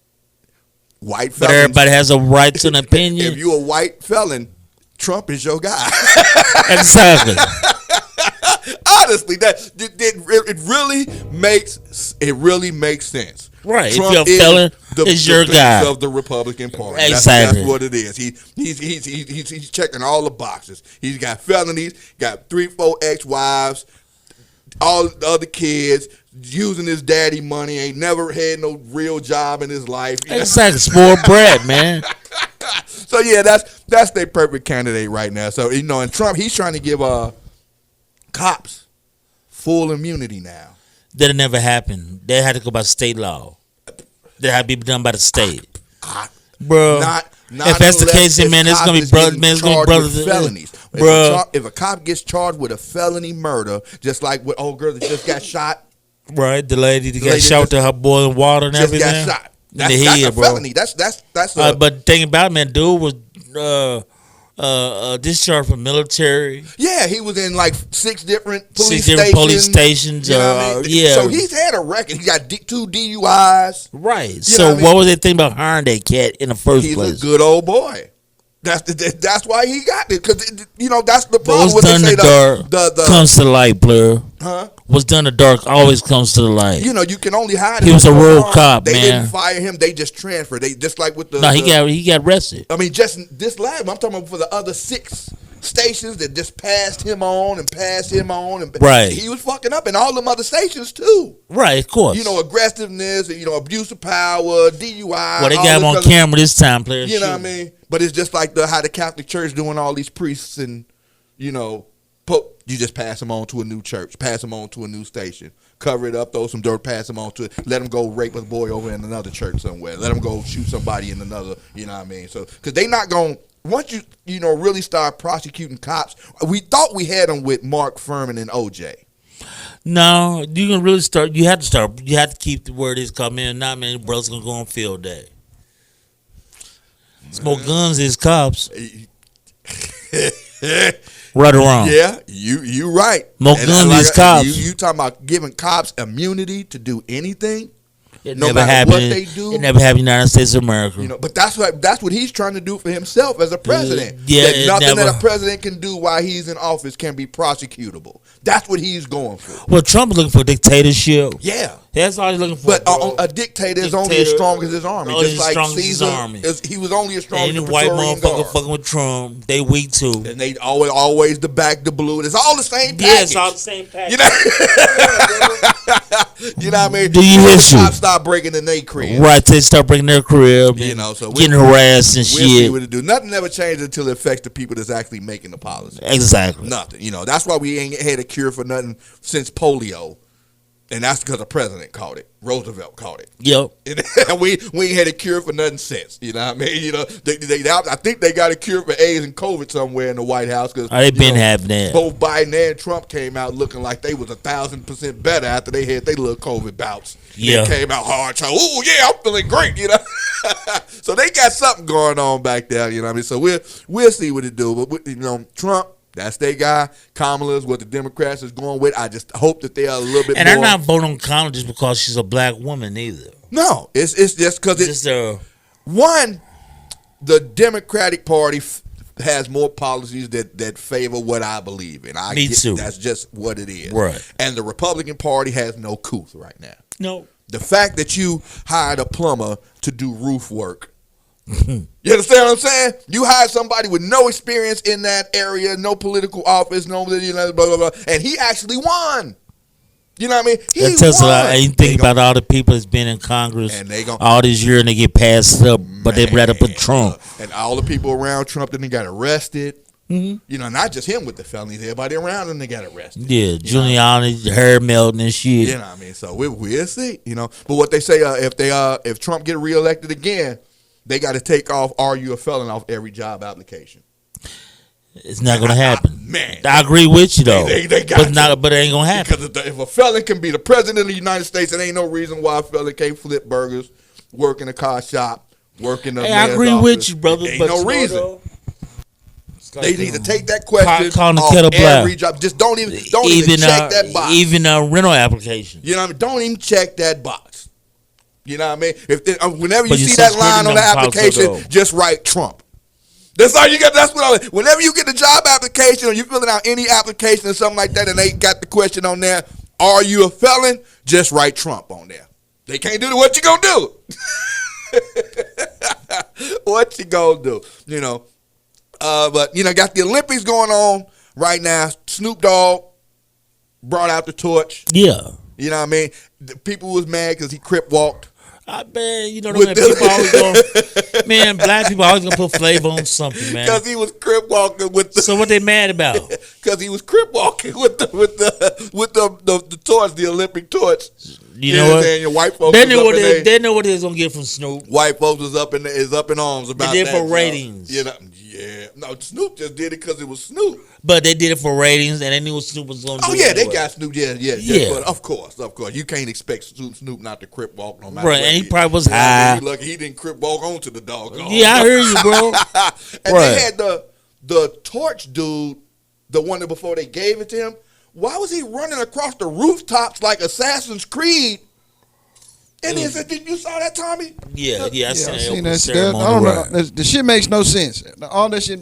white felons. But everybody has a right to an opinion. If you're a white felon, Trump is your guy. Exactly. Honestly, it really makes sense. Right. Trump if you're a felon, is your guy of the Republican Party. Exactly. That's what it is. He's checking all the boxes. He's got felonies, got 3-4 ex-wives, all the other kids, using his daddy money, ain't never had no real job in his life. Exactly. Spoiled brat, man. So yeah, that's their perfect candidate right now. So and Trump, he's trying to give cops full immunity now. That'll never happen. They had to go by state law. That had to be done by the state, bro. Not if that's the case, then man, it's gonna be brothers. Man, it's gonna be brothers. Felonies, bro. If a cop gets charged with a felony murder, just like with old girl that just got shot, right? The lady that got shot to her boiling water and just everything. Got shot. That's a felony. That's. But think about it, man, dude was discharged from military. Yeah, he was in like 6 different police stations. You know what I mean? Yeah. So he's had a record. He got 2 DUIs. Right. So what was they think about hiring that cat in the first place? He's a good old boy. That's why he got it, because that's the problem. What's done in the dark comes to the light, player. Huh? What's done in the dark always comes to the light. You can only hide. He was a rogue cop, man. They didn't fire him. They just transferred. They just like with the. No, he got arrested. I mean, just this last. I'm talking about for the other 6 stations that just passed him on. Right. He was fucking up in all them other stations too. Right, of course. Aggressiveness, abuse of power, DUI. Well, they got him on camera this time, players. You know what I mean? But it's just like how the Catholic Church doing all these priests and, you just pass them on to a new church, pass them on to a new station, cover it up, throw some dirt, pass them on to it, let them go rape a boy over in another church somewhere, let them go shoot somebody in another, you know what I mean? So, because they not going, once you really start prosecuting cops, we thought we had them with Mark Furman and OJ. No, you can really start, you have to keep the word is coming. Not many brothers going to go on field day. Smoke guns is cops. Right or wrong? Yeah, you right. Smoke guns is cops. You talking about giving cops immunity to do anything? It never happened. What they do, it never happened in the United States of America. But that's what he's trying to do for himself as a president. Nothing that a president can do while he's in office can be prosecutable. That's what he's going for. Well, Trump is looking for dictatorship. Yeah. That's all he's looking for. But bro. a dictator is only as strong as his army. Only Just as like strong as his Caesar, army. he was only as strong Any as the white Praetorian motherfucker Guard. fucking with Trump, they weak too. And they always the back, the blue. It's all the same package. Yeah, it's all the same package. You know, you know what I mean? Do you hear shit? Cops start breaking in their crib. Right, they start breaking their crib. You know, so getting harassed and we'll see shit. what it do. Nothing ever changes until it affects the people that's actually making the policy. Exactly. Nothing. You know, that's why we ain't had a cure for nothing since polio. And that's because the president caught it. Roosevelt caught it. Yep. And we ain't had a cure for nothing since. You know what I mean? You know, I think they got a cure for AIDS and COVID somewhere in the White House. Cause, they been having that. Both Biden and Trump came out looking like they was 1,000% better after they had their little COVID bouts. Yeah. They came out hard. Oh, yeah, I'm feeling great, you know? So they got something going on back there, you know what I mean? So we'll see what it do. But, you know, Trump, that's their guy. Kamala's what the Democrats is going with. I just hope that they are a little bit and more. I'm not voting on Kamala just because she's a black woman either. No, it's just because it's just one. The Democratic Party has more policies that favor what I believe in. Me too. That's just what it is. Right. And the Republican Party has no couth right now. No. The fact that you hired a plumber to do roof work. You understand what I'm saying? You hired somebody with no experience in that area, no political office, no blah blah blah, and he actually won. You know what I mean? He that tells won. a lot. And you think about all the people that's been in Congress And they gon- all these years and they get passed up, but they rather put Trump. And all the people around Trump then they got arrested. Mm-hmm. You know, not just him with the felonies, everybody around him they got arrested. Yeah, Giuliani, hair melting and shit. You know what I mean? So we'll see. You know, but what they say if Trump get reelected again, they got to take off "Are you a felon?" off every job application. It's not gonna happen. Man, I agree with you though. They got but it ain't gonna happen. Because if a felon can be the president of the United States, it ain't no reason why a felon can't flip burgers, work in a car shop, work in a. Hey, I agree with you, brother. Ain't but no reason. They need to take that question calling the off kettle black. every job. Just don't even check that box. Even a rental application. You know what I mean? Don't even check that box. You know what I mean? Whenever you But your see that Social line on the Security number pops up, application, though. just write Trump. That's all you got. That's what I. Whenever you get a job application or you filling out any application or something like that, and they got the question on there, "Are you a felon?" Just write Trump on there. They can't do it. What you gonna do? What you gonna do? You know. But you know, got the Olympics going on right now. Snoop Dogg brought out the torch. Yeah. You know what I mean? The people was mad because he crip walked. I bet you know man, people always going. Man, black people always gonna put flavor on something, man. Because he was crip walking with the. So what they mad about? Because he was crip walking with the torch, the Olympic torch. You know what? Your white folks. They knew what they was gonna get from Snoop. White folks was up in arms about they did that. For ratings. You know, yeah. No, Snoop just did it because it was Snoop. But they did it for ratings, and they knew what Snoop was going to do. Oh yeah, anyway. they got Snoop. Yeah. But of course, you can't expect Snoop not to crip walk no matter. Right, and he probably was high. Lucky he didn't crip walk onto the dog. Yeah, I hear you, bro. And they had the torch dude, the one that before they gave it to him. Why was he running across the rooftops like Assassin's Creed? And he said, "You saw that, Tommy?" Yeah, I seen that that. I don't know. The shit makes no sense. All that shit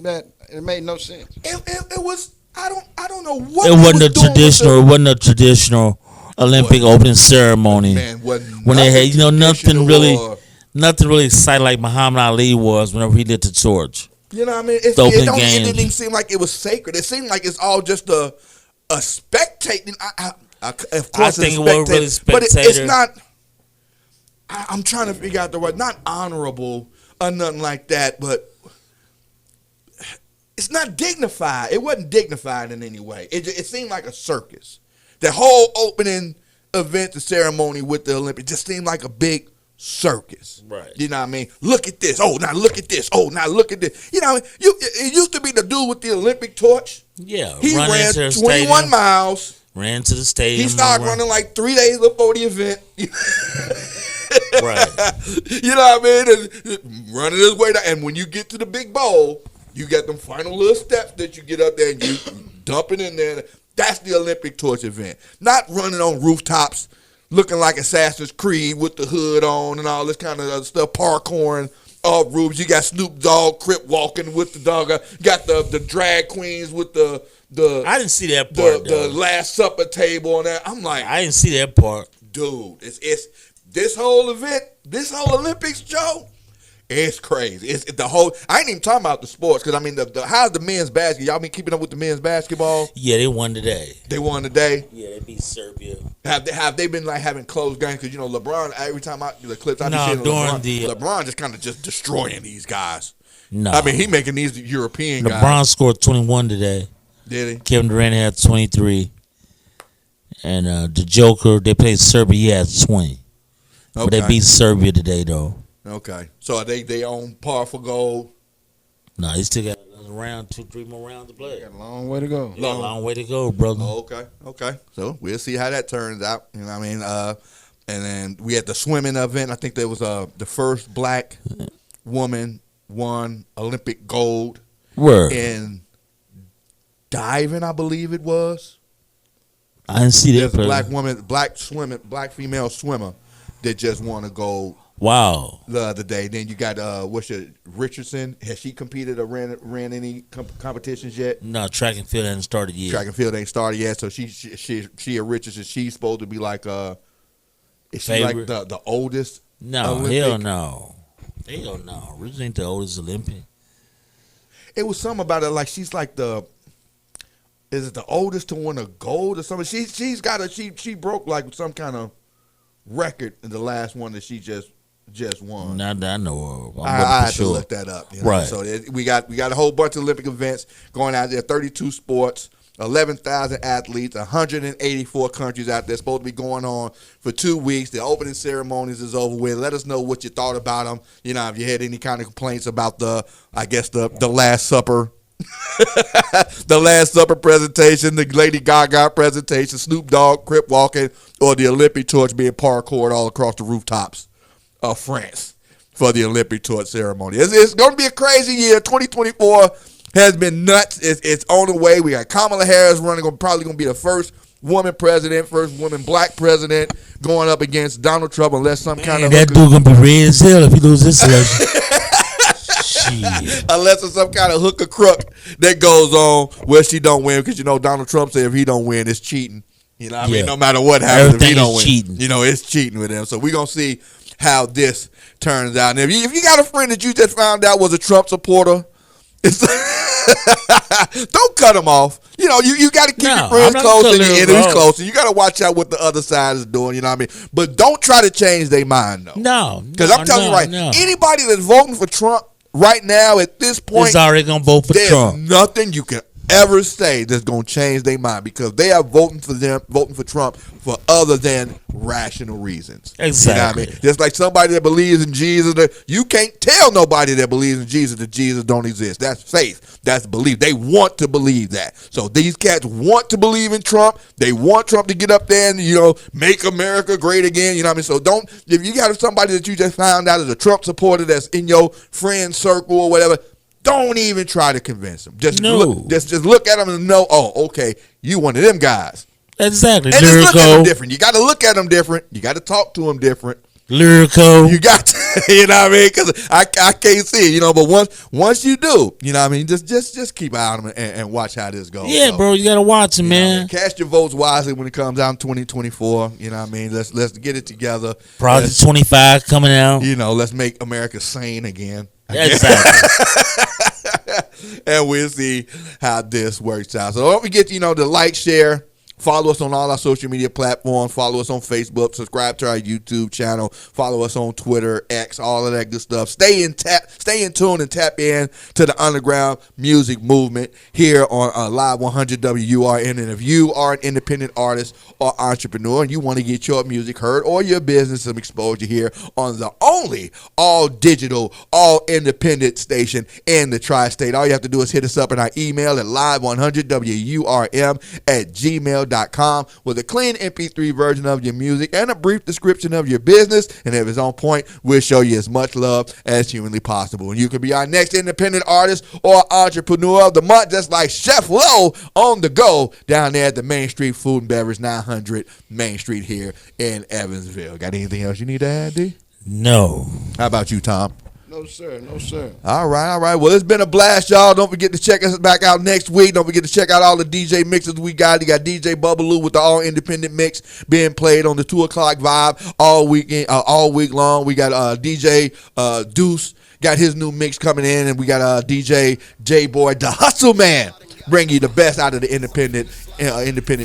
it made no sense. It was. I don't know what. It wasn't a traditional. It wasn't a traditional Olympic opening ceremony. Man, when they had nothing really exciting like Muhammad Ali was whenever he lit the torch. You know what I mean? It didn't even seem like it was sacred. It seemed like it's all just a spectating. Of course, I think it was really spectator. But it's not. I'm trying to figure out the word. Not honorable or nothing like that, but it's not dignified. It wasn't dignified in any way. It seemed like a circus. The whole opening event, the ceremony with the Olympics, just seemed like a big circus. Right. You know what I mean? Look at this. Oh, now look at this. Oh, now look at this. You know, it used to be the dude with the Olympic torch. Yeah. He ran 21 stadium, miles. Ran to the stadium. He started running like 3 days before the event. Right. You know what I mean? And running his way down. And when you get to the big bowl, you got them final little steps that you get up there and you dump it in there. That's the Olympic torch event. Not running on rooftops looking like Assassin's Creed with the hood on and all this kind of other stuff, parkouring off roofs. You got Snoop Dogg crip walking with the dog. Got the drag queens with the I didn't see that part. The Last Supper table and that. I'm like, I didn't see that part. dude, it's this whole event, this whole Olympics, Joe. It's crazy. It's the whole. I ain't even talking about the sports because I mean, how's the men's basketball? Y'all been keeping up with the men's basketball? Yeah, they won today. They won today. Yeah, they beat Serbia. Have they been like having close games? Because LeBron. Every time the clips I be No, seeing, during LeBron just kind of just destroying these guys. No, I mean he making these European guys. LeBron scored 21 today. Did he? Kevin Durant had 23, and the Joker they played Serbia. He had 20. But they beat Serbia today though. Okay, so are they on par for gold? No, he still got around 2-3 more rounds to play. Got a long way to go. Yeah, long way to go, brother. Oh, okay. So we'll see how that turns out. You know what I mean? And then we had the swimming event. I think there was the first black woman won Olympic gold in diving, I believe it was. I didn't see that. There's a black woman, black female swimmer that just won a gold. Wow. The other day. Then you got Richardson. Has she competed or ran any competitions yet? No, track and field hasn't started yet. Track and field ain't started yet. So she a Richardson. She's supposed to be like is she favorite? like the oldest? No, Olympic? hell no. Hell no. Richardson ain't the oldest Olympic. It was something about it like she's like is it the oldest to win a gold or something? She's got she broke like some kind of record in the last one that she just won. Not that I know of. I have to look that up. Right. So we got a whole bunch of Olympic events going out there. 32 sports, 11,000 athletes, 184 countries out there. Supposed to be going on for 2 weeks. The opening ceremonies is over with. Let us know what you thought about them. If you had any kind of complaints about the Last Supper. The Last Supper presentation, the Lady Gaga presentation, Snoop Dogg crip walking, or the Olympic torch being parkoured all across the rooftops of France for the Olympic torch ceremony. It's going to be a crazy year. 2024 has been nuts. It's on the way. We got Kamala Harris running, probably going to be the first woman president, first woman black president going up against Donald Trump unless some kind of that dude going to be red as hell if he loses this election. Unless it's some kind of hook or crook that goes on where she don't win, because Donald Trump said if he don't win, it's cheating. I mean, no matter what happens, if he don't win, cheating. It's cheating with him. So we're gonna see how this turns out. And if you got a friend that you just found out was a Trump supporter, don't cut him off. You got to keep your friends close and your enemies close. You got to watch out what the other side is doing. You know what I mean? But don't try to change their mind, though. No, because I'm telling you anybody that's voting for Trump right now at this point, is already gonna vote for Trump. There's nothing you can ever say that's gonna change their mind because they are voting for Trump for other than rational reasons. Exactly. You know what I mean? Just like somebody that believes in Jesus, you can't tell nobody that believes in Jesus that Jesus don't exist. That's faith. That's belief. They want to believe that. So these cats want to believe in Trump. They want Trump to get up there and make America great again. You know what I mean? So if you got somebody that you just found out is a Trump supporter that's in your friend circle or whatever, don't even try to convince them. Just look at them and know, oh, okay, you one of them guys. Exactly. And just look at them different. You got to look at them different. You got to talk to them different. Lyrical. You got to, you know what I mean? Because I can't see it, but once you do, you know what I mean? Just keep an eye on them and watch how this goes. Yeah, bro, you got to watch it, man. Cast your votes wisely when it comes out in 2024. You know what I mean? Let's get it together. Project 25 coming out. Let's make America sane again. Exactly. And we'll see how this works out. So don't forget, to like, share, follow us on all our social media platforms. Follow us on Facebook. Subscribe to our YouTube channel. Follow us on Twitter, X, all of that good stuff. Stay in tune and tap in to the underground music movement here on Live 100 WURN. And if you are an independent artist or entrepreneur and you want to get your music heard or your business some exposure here on the only all digital, all independent station in the tri-state, all you have to do is hit us up in our email at live100WURM@gmail.com with a clean MP3 version of your music and a brief description of your business. And if it's on point, we'll show you as much love as humanly possible. And you can be our next independent artist or entrepreneur of the month, just like Chef Lowe on the go down there at the Main Street Food and Beverage, 900 Main Street here in Evansville. Got anything else you need to add, D? No. How about you, Tom? No, sir. No, sir. All right. Well, it's been a blast, y'all. Don't forget to check us back out next week. Don't forget to check out all the DJ mixes we got. You got DJ Bubbaloo with the all independent mix being played on the 2 o'clock vibe all week long. We got DJ Deuce got his new mix coming in, and we got DJ J Boy, the Hustle Man, bring you the best out of the independent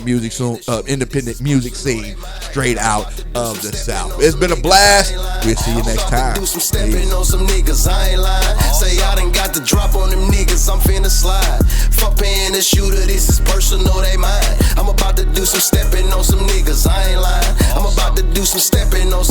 music scene straight out of the South. It's been a blast. We'll see you next time. Do some stepping on some niggas, I ain't lying. Say I done got the drop on them niggas, I'm finna slide. Fuck paying the shooter, this is personal, they mine. I'm about to do some stepping on some niggas, I ain't lying. I'm about to do some stepping on